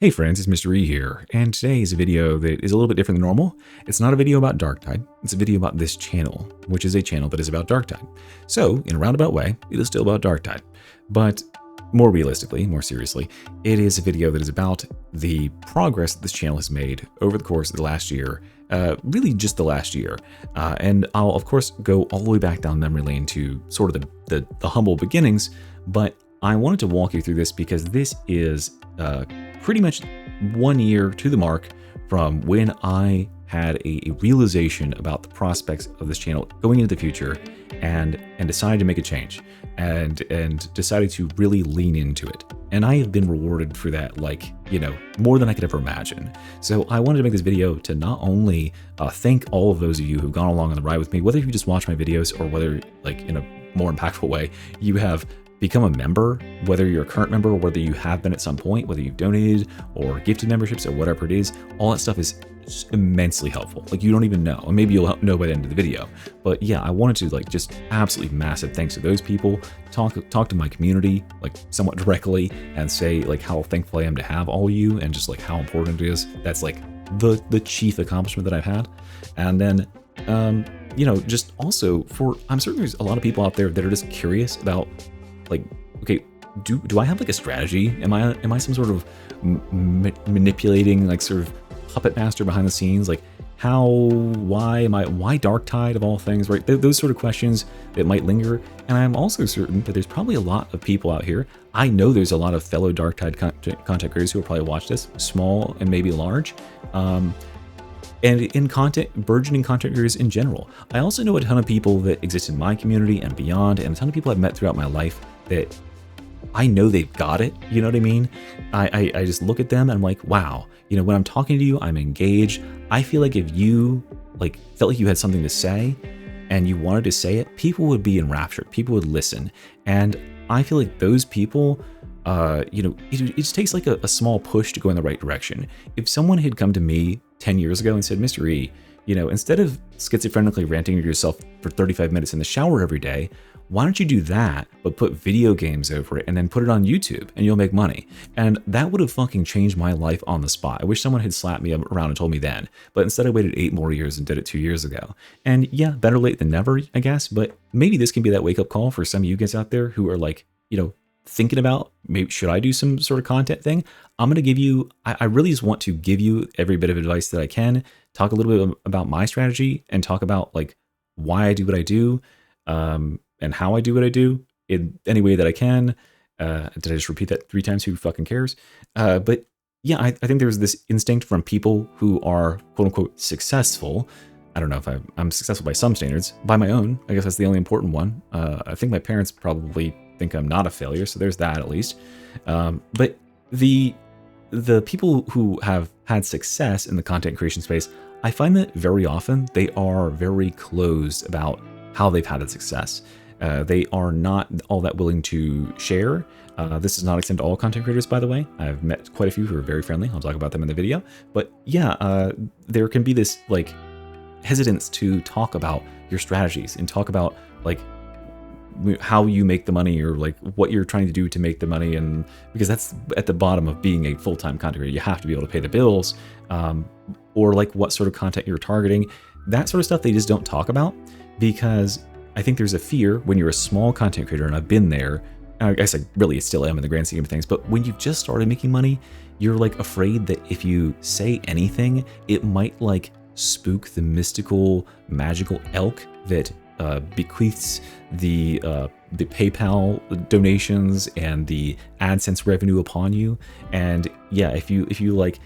Hey friends, it's Mr. E here, and today is a video that is a little bit different than normal. It's not a video about Darktide, it's a video about this channel, which is a channel that is about Darktide. So, in a roundabout way, it is still about Darktide. But more realistically, more seriously, it is a video that is about the progress that this channel has made over the course of the last year, really just the last year. And I'll, of course, go all the way back down memory lane to sort of the humble beginnings, but I wanted to walk you through this because this is pretty much 1 year to the mark from when I had a realization about the prospects of this channel going into the future and decided to make a change and decided to really lean into it. And I have been rewarded for that, like, more than I could ever imagine. So I wanted to make this video to not only thank all of those of you who've gone along on the ride with me, whether you just watch my videos or whether, like, in a more impactful way, you have become a member, whether you're a current member or whether you have been at some point, whether you've donated or gifted memberships or whatever it is, all that stuff is immensely helpful. Like, you don't even know, and maybe you'll know by the end of the video. But yeah, I wanted to, like, just absolutely massive thanks to those people, talk to my community, like, somewhat directly, and say, like, how thankful I am to have all of you and just, like, how important it is. That's, like, the chief accomplishment that I've had. And then just also I'm certain there's a lot of people out there that are just curious about, like, okay, do I have, like, a strategy? Am I some sort of manipulating, like, sort of puppet master behind the scenes? Like, why Darktide of all things, right? Those sort of questions that might linger. And I'm also certain that there's probably a lot of people out here. I know there's a lot of fellow Darktide content creators who will probably watch this, small and maybe large. And in burgeoning content creators in general. I also know a ton of people that exist in my community and beyond, and a ton of people I've met throughout my life that I know they've got it, you know what I mean? I just look at them and I'm like, wow, when I'm talking to you, I'm engaged. I feel like if you, like, felt like you had something to say and you wanted to say it, people would be enraptured, people would listen. And I feel like those people, it just takes, like, a small push to go in the right direction. If someone had come to me 10 years ago and said, Mr. E, instead of schizophrenically ranting to yourself for 35 minutes in the shower every day, why don't you do that, but put video games over it and then put it on YouTube and you'll make money? And that would have fucking changed my life on the spot. I wish someone had slapped me around and told me then, but instead I waited 8 more years and did it 2 years ago. And yeah, better late than never, I guess, but maybe this can be that wake-up call for some of you guys out there who are, like, thinking about, maybe should I do some sort of content thing? I'm going to give you, I really just want to give you every bit of advice that I can, talk a little bit about my strategy, and talk about, like, why I do what I do, and how I do what I do in any way that I can. Did I just repeat that 3 times? Who fucking cares? But yeah, I think there's this instinct from people who are quote unquote successful. I don't know if I'm successful by some standards. By my own, I guess that's the only important one. I think my parents probably think I'm not a failure, so there's that at least. But the people who have had success in the content creation space, I find that very often they are very closed about how they've had that success. They are not all that willing to share. This does not extend to all content creators, by the way. I've met quite a few who are very friendly. I'll talk about them in the video. But yeah, there can be this, like, hesitance to talk about your strategies and talk about, like, how you make the money, or, like, what you're trying to do to make the money. And because that's at the bottom of being a full-time content creator, you have to be able to pay the bills, or, like, what sort of content you're targeting. That sort of stuff they just don't talk about, because I think there's a fear when you're a small content creator, and I've been there. I guess I really still am in the grand scheme of things, but when you've just started making money, you're, like, afraid that if you say anything, it might, like, spook the mystical, magical elk that bequeaths the PayPal donations and the AdSense revenue upon you. And yeah, if you like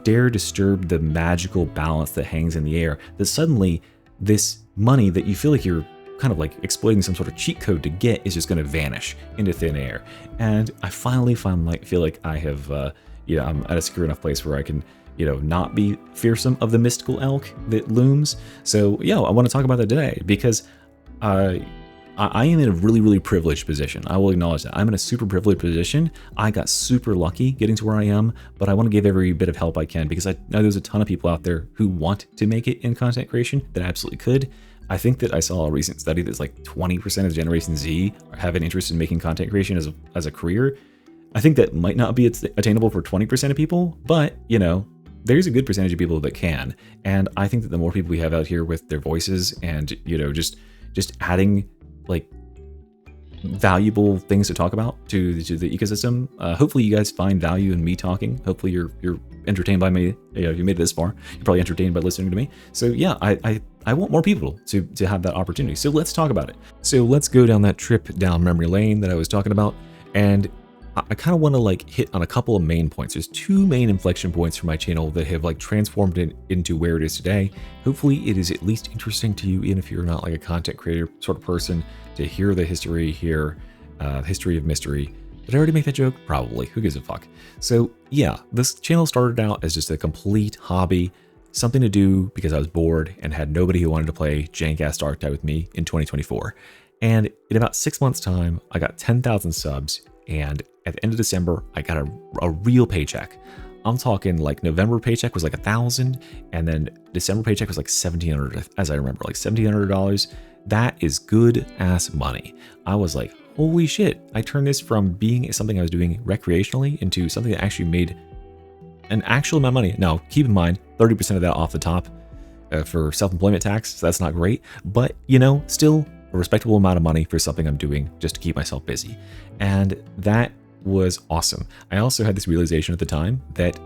dare disturb the magical balance that hangs in the air, that suddenly this money that you feel like you're kind of, like, exploiting some sort of cheat code to get is just going to vanish into thin air. And I finally feel like I have I'm at a secure enough place where I can not be fearsome of the mystical elk that looms. So yeah, I want to talk about that today because I am in a really, really privileged position. I will acknowledge that. I'm in a super privileged position. I got super lucky getting to where I am, but I want to give every bit of help I can because I know there's a ton of people out there who want to make it in content creation that absolutely could. I think that I saw a recent study that's like 20% of Generation Z have an interest in making content creation as a career. I think that might not be attainable for 20% of people, but, you know, there's a good percentage of people that can. And I think that the more people we have out here with their voices and, you know, just adding like valuable things to talk about to the ecosystem. Hopefully you guys find value in me talking. Hopefully you're entertained by me. You know, if you made it this far, you're probably entertained by listening to me. So yeah, I want more people to have that opportunity. So let's talk about it. So let's go down that trip down memory lane that I was talking about. And I kind of want to like hit on a couple of main points. There's two main inflection points for my channel that have like transformed it into where it is today. Hopefully it is at least interesting to you, even if you're not like a content creator sort of person, to hear the history here, history of mystery. Did I already make that joke? Probably. Who gives a fuck? So yeah, this channel started out as just a complete hobby, something to do because I was bored and had nobody who wanted to play jank-ass Darktide with me in 2024. And in about 6 months' time, I got 10,000 subs, and at the end of December, I got a real paycheck. I'm talking like November paycheck was like 1,000, and then December paycheck was like 1,700, as I remember, like $1,700. That is good ass money. I was like, holy shit! I turned this from being something I was doing recreationally into something that actually made an actual amount of money. Now, keep in mind, 30% of that off the top for self-employment tax. So that's not great, but you know, still a respectable amount of money for something I'm doing just to keep myself busy, and that was awesome. I also had this realization at the time that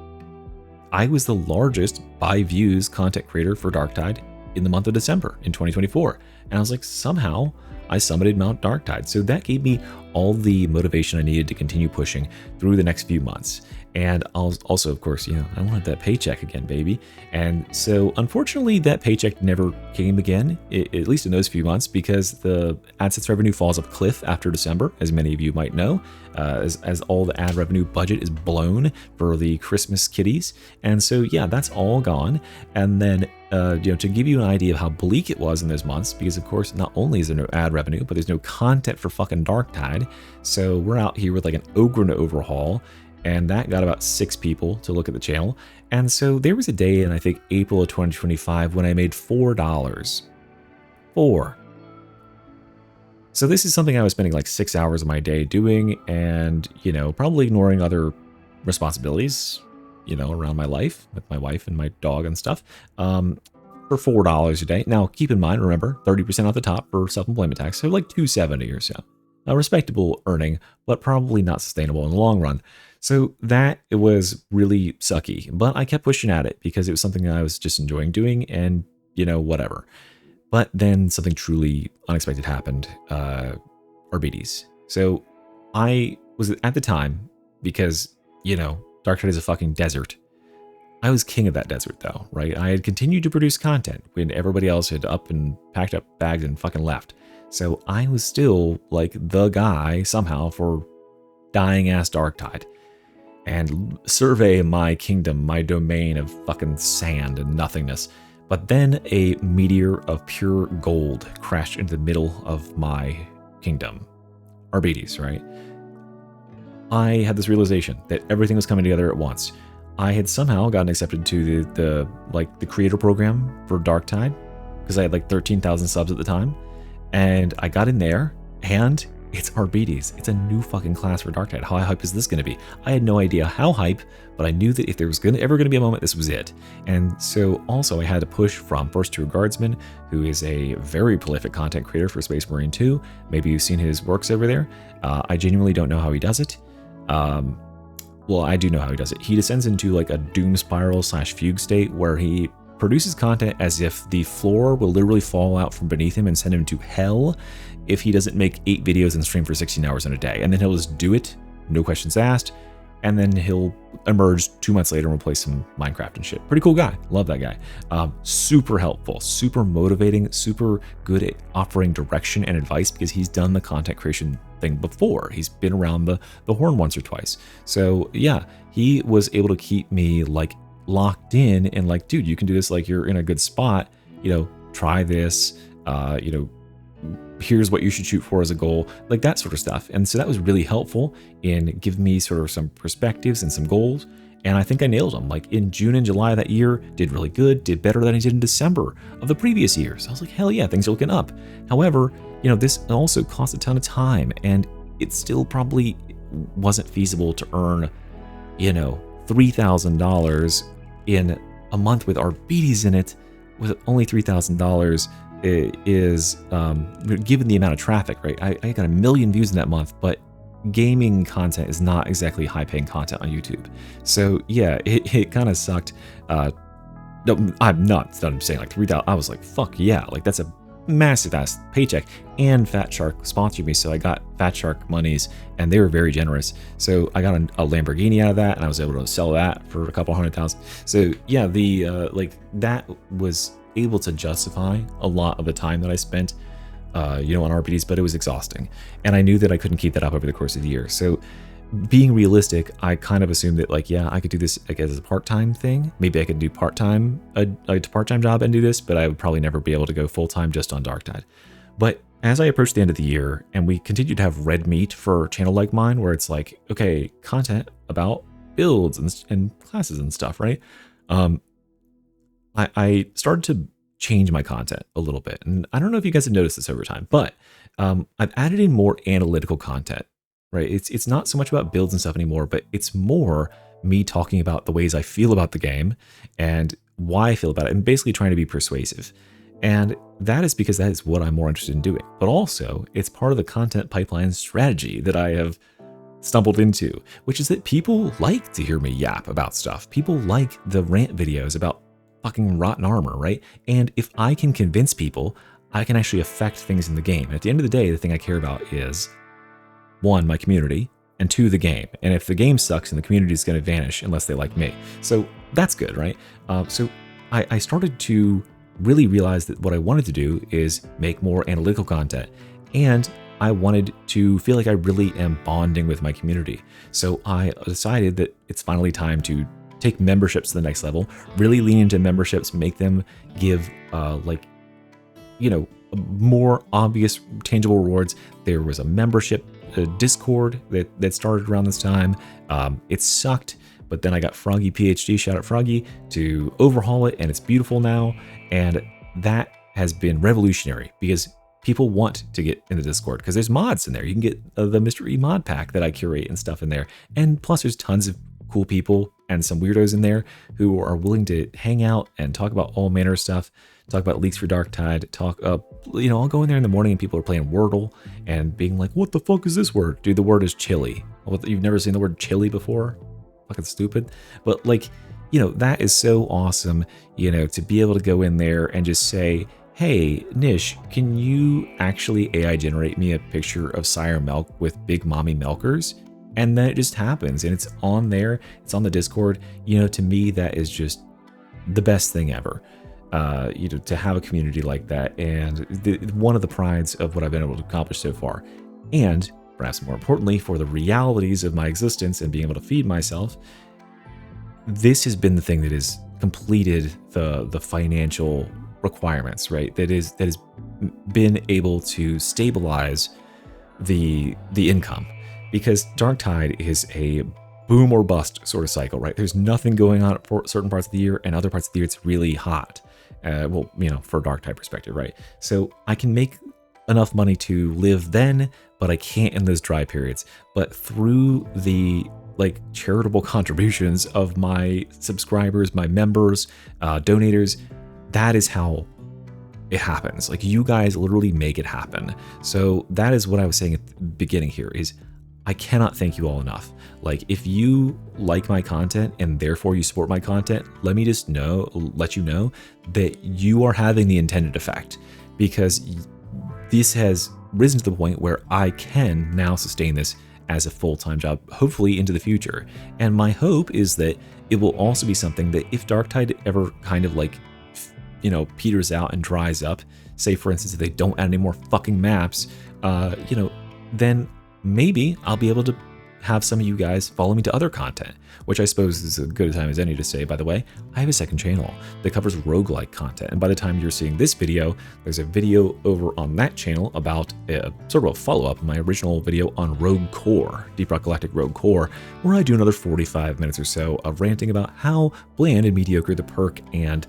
I was the largest by views content creator for Darktide in the month of December in 2024. And I was like, somehow I summited Mount Darktide. So that gave me all the motivation I needed to continue pushing through the next few months. And also, of course, you know, I wanted that paycheck again, baby. And so unfortunately, that paycheck never came again, at least in those few months, because the AdSense revenue falls off a cliff after December, as many of you might know, as all the ad revenue budget is blown for the Christmas kitties. And so, yeah, that's all gone. And then, you know, to give you an idea of how bleak it was in those months, because of course, not only is there no ad revenue, but there's no content for fucking Darktide. So we're out here with like an Ogre overhaul, and that got about 6 people to look at the channel. And so there was a day in, I think, April of 2025 when I made $4. 4. So this is something I was spending like 6 hours of my day doing, and, you know, probably ignoring other responsibilities, you know, around my life with my wife and my dog and stuff, for $4 a day. Now, keep in mind, remember, 30% off the top for self-employment tax, so like $270 or so. A respectable earning, but probably not sustainable in the long run. So that, it was really sucky, but I kept pushing at it because it was something I was just enjoying doing, and, you know, whatever. But then something truly unexpected happened, Arbites. So I was at the time, because, you know, Darktide is a fucking desert. I was king of that desert though, right? I had continued to produce content when everybody else had up and packed up bags and fucking left. So I was still like the guy somehow for dying ass Darktide. And survey my kingdom, my domain of fucking sand and nothingness. But then a meteor of pure gold crashed into the middle of my kingdom. Arbites, right? I had this realization that everything was coming together at once. I had somehow gotten accepted to the creator program for Darktide, because I had like 13,000 subs at the time. And I got in there, and it's Arbites. It's a new fucking class for Darktide. How hype is this going to be? I had no idea how hype, but I knew that if there was ever going to be a moment, this was it. And so also I had to push from first to a guardsman, who is a very prolific content creator for Space Marine 2. Maybe you've seen his works over there. I genuinely don't know how he does it. Well, I do know how he does it. He descends into like a doom spiral / fugue state where he produces content as if the floor will literally fall out from beneath him and send him to hell if he doesn't make 8 videos and stream for 16 hours in a day. And then he'll just do it, no questions asked, and then he'll emerge 2 months later and we'll play some Minecraft and shit. Pretty cool guy. Love that guy. Super helpful, super motivating, super good at offering direction and advice because he's done the content creation thing before. He's been around the horn once or twice. So yeah, he was able to keep me like locked in and like, dude, you can do this, like you're in a good spot, you know, try this, you know, here's what you should shoot for as a goal, like that sort of stuff. And so that was really helpful in giving me sort of some perspectives and some goals. And I think I nailed them. Like in June and July of that year, did really good, did better than I did in December of the previous year. So I was like, hell yeah, things are looking up. However, you know, this also cost a ton of time, and it's still probably wasn't feasible to earn, you know, $3,000 in a month with Arbites in it, with only $3,000 is given the amount of traffic, right? I got 1 million views in that month, but gaming content is not exactly high-paying content on YouTube. So yeah, it kind of sucked. No, I'm not done saying like 3,000. I was like, fuck yeah, like that's a massive ass paycheck. And Fat Shark sponsored me, so I got Fat Shark monies, and they were very generous. So I got a Lamborghini out of that, and I was able to sell that for a couple $100,000. So yeah, the like that was able to justify a lot of the time that I spent, you know, on RPDs, but it was exhausting, and I knew that I couldn't keep that up over the course of the year. So being realistic, I kind of assumed that like, yeah, I could do this like as a part-time thing. Maybe I could do part-time, a part-time job and do this, but I would probably never be able to go full-time just on Darktide. But as I approached the end of the year and we continued to have red meat for a channel like mine, where it's like, okay, content about builds and classes and stuff, right? I started to change my content a little bit. And I don't know if you guys have noticed this over time, but I've added in more analytical content. Right, it's not so much about builds and stuff anymore, but it's more me talking about the ways I feel about the game and why I feel about it, and basically trying to be persuasive. And that is because that is what I'm more interested in doing. But also, it's part of the content pipeline strategy that I have stumbled into, which is that people like to hear me yap about stuff. People like the rant videos about fucking rotten armor, right? And if I can convince people, I can actually affect things in the game. And at the end of the day, the thing I care about is 1, my community, and 2, the game. And if the game sucks, and the community is going to vanish unless they like me. So that's good, right? So I started to really realize that what I wanted to do is make more analytical content. And I wanted to feel like I really am bonding with my community. So I decided that it's finally time to take memberships to the next level, really lean into memberships, make them give like, you know, more obvious, tangible rewards. There was a membership Discord that started around this time. It sucked, but then I got Froggy PhD, shout out Froggy, to overhaul it, and it's beautiful now. And that has been revolutionary because people want to get in the Discord because there's mods in there. You can get the Mr. E mod pack that I curate and stuff in there. And plus there's tons of cool people and some weirdos in there who are willing to hang out and talk about all manner of stuff. Talk about leaks for Darktide, you know, I'll go in there in the morning and people are playing Wordle and being like, what the fuck is this word? Dude, the word is chili. You've never seen the word chili before? Fucking stupid. But like, you know, that is so awesome, you know, to be able to go in there and just say, hey, Nish, can you actually AI generate me a picture of Sire Milk with Big Mommy Milkers? And then it just happens and it's on there. It's on the Discord. You know, to me, that is just the best thing ever. You know, to have a community like that, and one of the prides of what I've been able to accomplish so far, and perhaps more importantly, for the realities of my existence and being able to feed myself, this has been the thing that has completed the financial requirements, right? That has been able to stabilize the income, because Darktide is a boom or bust sort of cycle, right? There's nothing going on for certain parts of the year, and other parts of the year it's really hot. Well, you know, for a Darktide perspective, right? So I can make enough money to live then, but I can't in those dry periods. But through the like charitable contributions of my subscribers, my members, donators, that is how it happens. Like, you guys literally make it happen. So that is what I was saying at the beginning here is I cannot thank you all enough. Like, if you like my content and therefore you support my content, let me just let you know that you are having the intended effect, because this has risen to the point where I can now sustain this as a full-time job, hopefully into the future. And my hope is that it will also be something that if Darktide ever kind of like, you know, peters out and dries up, say for instance, if they don't add any more fucking maps, you know, then maybe I'll be able to have some of you guys follow me to other content, which I suppose is as good a time as any to say, by the way, I have a second channel that covers roguelike content. And by the time you're seeing this video, there's a video over on that channel about a sort of a follow-up of my original video on Rogue Core, Deep Rock Galactic Rogue Core, where I do another 45 minutes or so of ranting about how bland and mediocre the perk and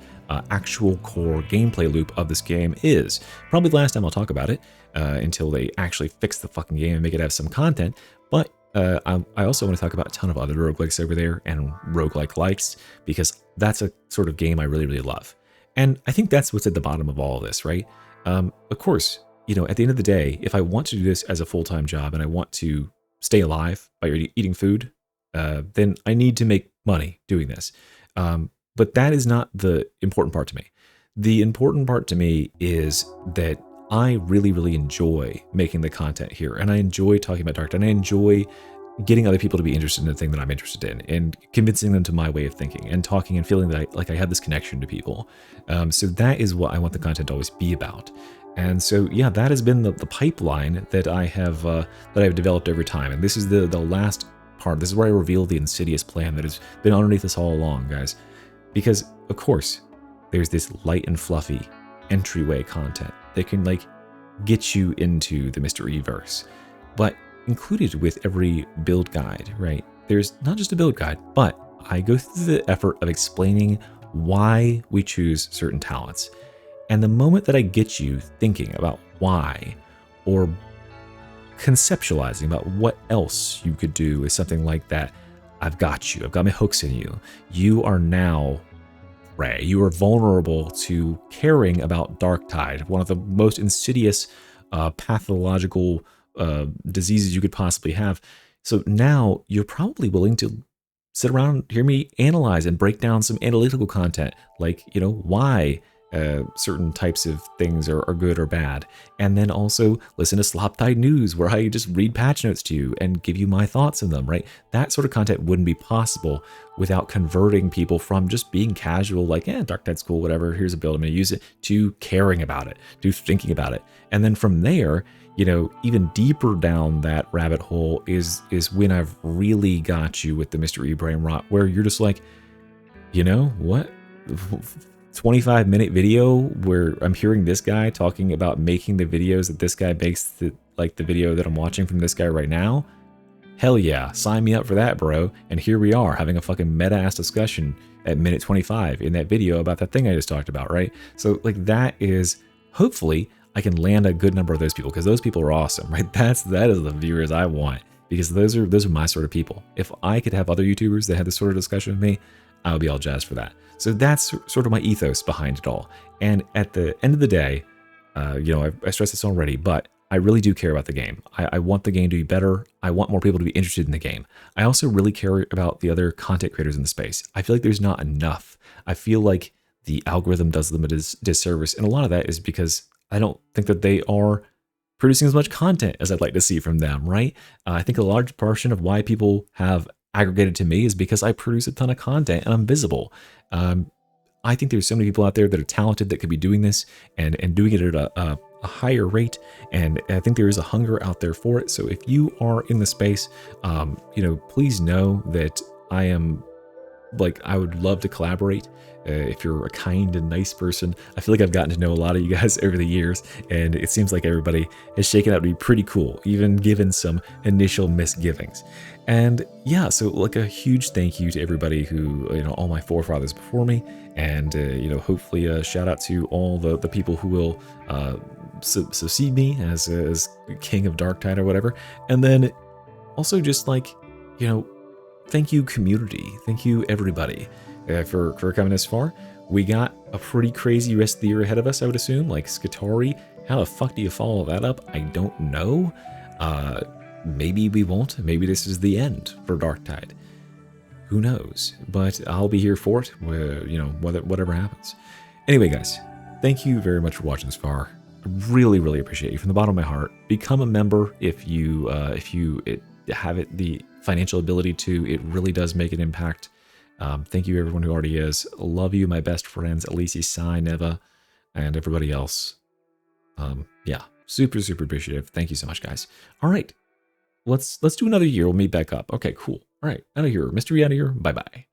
actual core gameplay loop of this game is. Probably the last time I'll talk about it until they actually fix the fucking game and make it have some content. But I also want to talk about a ton of other roguelikes over there and roguelike likes, because that's a sort of game I really, really love. And I think that's what's at the bottom of all of this, right? Of course, at the end of the day, if I want to do this as a full-time job and I want to stay alive by eating food, then I need to make money doing this. But that is not the important part to me. The important part to me is that I really, really enjoy making the content here, and I enjoy talking about Darktide, and I enjoy getting other people to be interested in the thing that I'm interested in, and convincing them to my way of thinking, and talking and feeling that I have this connection to people. So that is what I want the content to always be about. And so, yeah, that has been the pipeline that I've developed over time. And this is the last part. This is where I reveal the insidious plan that has been underneath us all along, guys. Because, of course, there's this light and fluffy entryway content that can, like, get you into the Mystery Verse. But included with every build guide, right, there's not just a build guide, but I go through the effort of explaining why we choose certain talents. And the moment that I get you thinking about why, or conceptualizing about what else you could do with something like that, I've got you. I've got my hooks in you. You are now prey. You are vulnerable to caring about Darktide, one of the most insidious pathological diseases you could possibly have. So now you're probably willing to sit around, hear me analyze and break down some analytical content, like, why certain types of things are good or bad. And then also listen to Sloptide News, where I just read patch notes to you and give you my thoughts on them, right? That sort of content wouldn't be possible without converting people from just being casual, like, Darktide's cool, whatever, here's a build, I'm going to use it, to caring about it, to thinking about it. And then from there, even deeper down that rabbit hole is when I've really got you with the Mystery Brain Rot, where you're just like, what? 25-minute video where I'm hearing this guy talking about making the videos that this guy makes, like the video that I'm watching from this guy right now. Hell yeah, sign me up for that, bro. And here we are having a fucking meta-ass discussion at minute 25 in that video about that thing I just talked about, right? So, like, that is, hopefully, I can land a good number of those people, because those people are awesome, right? That is the viewers I want, because those are my sort of people. If I could have other YouTubers that had this sort of discussion with me, I would be all jazzed for that. So that's sort of my ethos behind it all. And at the end of the day, I stressed this already, but I really do care about the game. I want the game to be better. I want more people to be interested in the game. I also really care about the other content creators in the space. I feel like there's not enough. I feel like the algorithm does them a disservice. And a lot of that is because I don't think that they are producing as much content as I'd like to see from them, right? I think a large portion of why people have aggregated to me is because I produce a ton of content and I'm visible. I think there's so many people out there that are talented that could be doing this and doing it at a higher rate. And I think there is a hunger out there for it. So if you are in the space, please know that I would love to collaborate. If you're a kind and nice person, I feel like I've gotten to know a lot of you guys over the years, and it seems like everybody has shaken out to be pretty cool, even given some initial misgivings. And yeah, so like a huge thank you to everybody who, all my forefathers before me, and hopefully a shout out to all the people who will succeed me as king of Darktide or whatever. And then also just like, thank you, community. Thank you, everybody, for coming this far. We got a pretty crazy rest of the year ahead of us, I would assume. Like, Skatari, how the fuck do you follow that up? I don't know. Maybe we won't. Maybe this is the end for Darktide. Who knows? But I'll be here for it, whatever happens. Anyway, guys, thank you very much for watching this far. I really, really appreciate you from the bottom of my heart. Become a member if you have the financial ability to. It really does make an impact. Thank you everyone who already is. Love you, my best friends, Elise, Sai, Neva, and everybody else. Yeah, super, super appreciative. Thank you so much, guys. All right, let's do another year. We'll meet back up. Okay, cool. All right, out of here. Mystery out of here. Bye-bye.